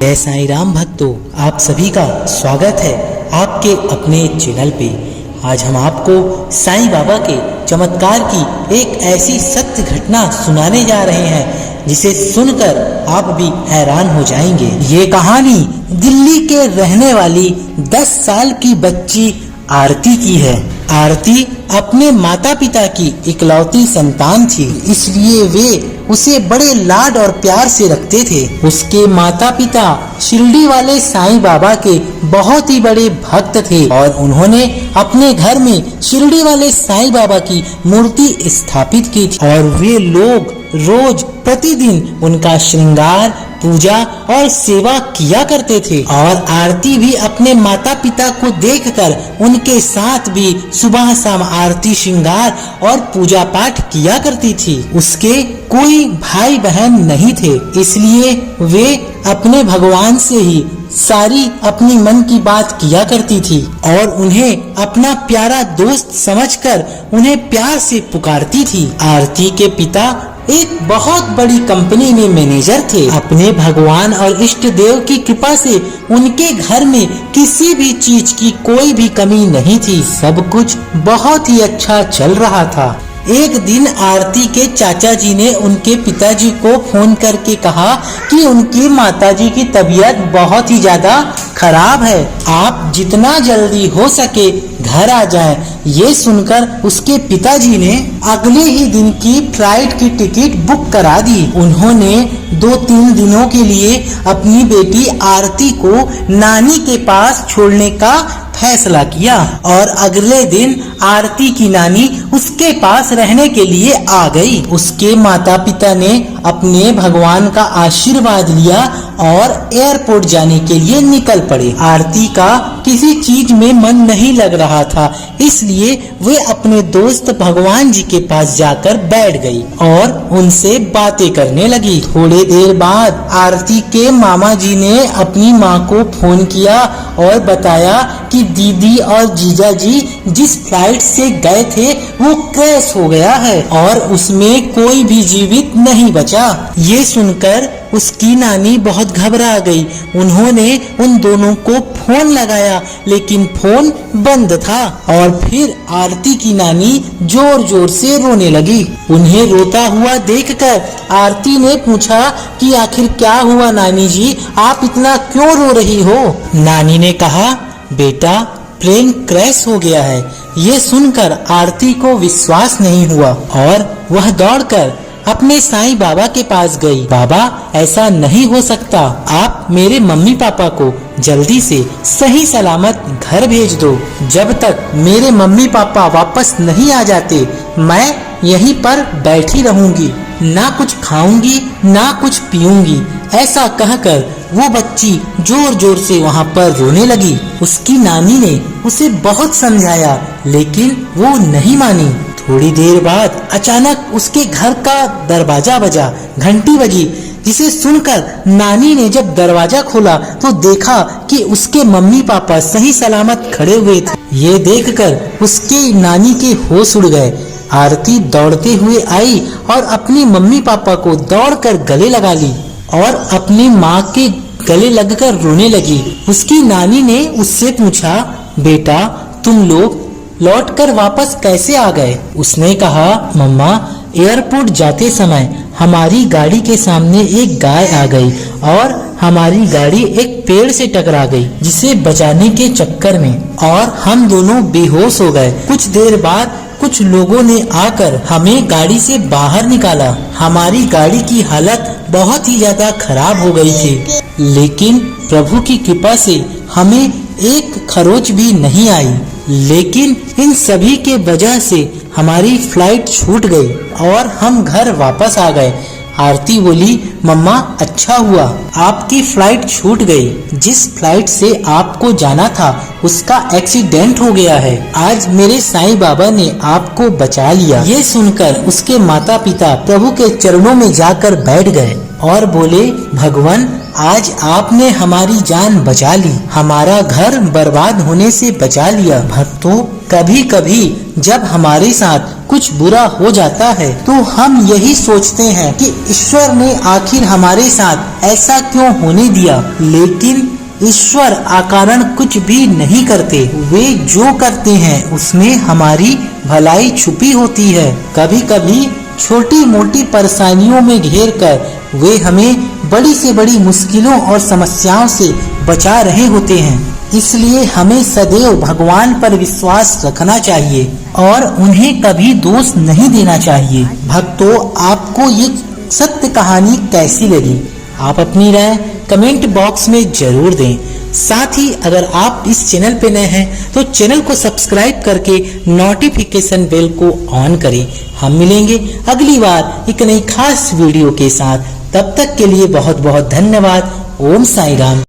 जय साईं राम भक्तों, आप सभी का स्वागत है आपके अपने चैनल पे। आज हम आपको साईं बाबा के चमत्कार की एक ऐसी सत्य घटना सुनाने जा रहे हैं जिसे सुनकर आप भी हैरान हो जाएंगे। ये कहानी दिल्ली के रहने वाली 10 साल की बच्ची आरती की है। आरती अपने माता पिता की इकलौती संतान थी, इसलिए वे उसे बड़े लाड और प्यार से रखते थे। उसके माता पिता शिरडी वाले साईं बाबा के बहुत ही बड़े भक्त थे और उन्होंने अपने घर में शिरडी वाले साईं बाबा की मूर्ति स्थापित की थी और वे लोग रोज प्रतिदिन उनका श्रृंगार, पूजा और सेवा किया करते थे। और आरती भी अपने माता पिता को देखकर उनके साथ भी सुबह शाम आरती, श्रृंगार और पूजा पाठ किया करती थी। उसके कोई भाई बहन नहीं थे, इसलिए वे अपने भगवान से ही सारी अपनी मन की बात किया करती थी और उन्हें अपना प्यारा दोस्त समझकर उन्हें प्यार से पुकारती थी। आरती के पिता एक बहुत बड़ी कंपनी में मैनेजर थे। अपने भगवान और इष्ट देव की कृपा से उनके घर में किसी भी चीज की कोई भी कमी नहीं थी। सब कुछ बहुत ही अच्छा चल रहा था। एक दिन आरती के चाचा जी ने उनके पिताजी को फोन करके कहा कि उनकी माताजी की तबीयत बहुत ही ज्यादा खराब है, आप जितना जल्दी हो सके घर आ जाएं। ये सुनकर उसके पिताजी ने अगले ही दिन की फ्लाइट की टिकट बुक करा दी। उन्होंने 2-3 दिनों के लिए अपनी बेटी आरती को नानी के पास छोड़ने का फैसला किया और अगले दिन आरती की नानी उसके पास रहने के लिए आ गई। उसके माता पिता ने अपने भगवान का आशीर्वाद लिया और एयरपोर्ट जाने के लिए निकल पड़े। आरती का किसी चीज में मन नहीं लग रहा था, इसलिए वे अपने दोस्त भगवान जी के पास जाकर बैठ गई और उनसे बातें करने लगी। थोड़ी देर बाद आरती के मामा जी ने अपनी माँ को फोन किया और बताया कि दीदी और जीजा जी जिस फ्लाइट से गए थे वो क्रैश हो गया है और उसमें कोई भी जीवित नहीं बचा। ये सुनकर उसकी नानी बहुत घबरा गई। उन्होंने उन दोनों को फोन लगाया लेकिन फोन बंद था और फिर आरती की नानी जोर जोर से रोने लगी। उन्हें रोता हुआ देखकर आरती ने पूछा कि आखिर क्या हुआ नानी जी, आप इतना क्यों रो रही हो? नानी ने कहा, बेटा प्लेन क्रैश हो गया है। ये सुनकर आरती को विश्वास नहीं हुआ और वह दौड़कर अपने साईं बाबा के पास गई। बाबा, ऐसा नहीं हो सकता, आप मेरे मम्मी पापा को जल्दी से सही सलामत घर भेज दो। जब तक मेरे मम्मी पापा वापस नहीं आ जाते मैं यहीं पर बैठी रहूंगी, ना कुछ खाऊंगी ना कुछ पीऊंगी। ऐसा कहकर वो बच्ची जोर जोर से वहाँ पर रोने लगी। उसकी नानी ने उसे बहुत समझाया लेकिन वो नहीं मानी। थोड़ी देर बाद अचानक उसके घर का दरवाजा बजा, घंटी बजी, जिसे सुनकर नानी ने जब दरवाजा खोला तो देखा कि उसके मम्मी पापा सही सलामत खड़े हुए थे। ये देखकर उसके नानी के होश उड़ गए। आरती दौड़ते हुए आई और अपनी मम्मी पापा को दौड़कर गले लगा ली और अपनी माँ के गले लगकर रोने लगी। उसकी नानी ने उससे पूछा, बेटा तुम लोग लौटकर वापस कैसे आ गए? उसने कहा, मम्मा एयरपोर्ट जाते समय हमारी गाड़ी के सामने एक गाय आ गई और हमारी गाड़ी एक पेड़ से टकरा गई, जिसे बचाने के चक्कर में और हम दोनों बेहोश हो गए। कुछ देर बाद कुछ लोगों ने आकर हमें गाड़ी से बाहर निकाला। हमारी गाड़ी की हालत बहुत ही ज्यादा खराब हो गई थी, लेकिन प्रभु की कृपा से हमें एक खरोच भी नहीं आई। लेकिन इन सभी के वजह से हमारी फ्लाइट छूट गई और हम घर वापस आ गए। आरती बोली, मम्मा अच्छा हुआ आपकी फ्लाइट छूट गई। जिस फ्लाइट से आपको जाना था उसका एक्सीडेंट हो गया है। आज मेरे साईं बाबा ने आपको बचा लिया। ये सुनकर उसके माता पिता प्रभु के चरणों में जाकर बैठ गए और बोले, भगवान आज आपने हमारी जान बचा ली, हमारा घर बर्बाद होने से बचा लिया। भक्तों, कभी कभी जब हमारे साथ कुछ बुरा हो जाता है तो हम यही सोचते हैं कि ईश्वर ने आखिर हमारे साथ ऐसा क्यों होने दिया, लेकिन ईश्वर अकारण कुछ भी नहीं करते। वे जो करते हैं उसमें हमारी भलाई छुपी होती है। कभी कभी छोटी मोटी परेशानियों में घेर कर वे हमें बड़ी से बड़ी मुश्किलों और समस्याओं से बचा रहे होते हैं। इसलिए हमें सदैव भगवान पर विश्वास रखना चाहिए और उन्हें कभी दोष नहीं देना चाहिए। भक्तों, आपको ये सत्य कहानी कैसी लगी? आप अपनी राय कमेंट बॉक्स में जरूर दें। साथ ही अगर आप इस चैनल पे नए हैं तो चैनल को सब्सक्राइब करके नोटिफिकेशन बेल को ऑन करें। हम मिलेंगे अगली बार एक नई खास वीडियो के साथ। तब तक के लिए बहुत बहुत धन्यवाद। ओम साई राम।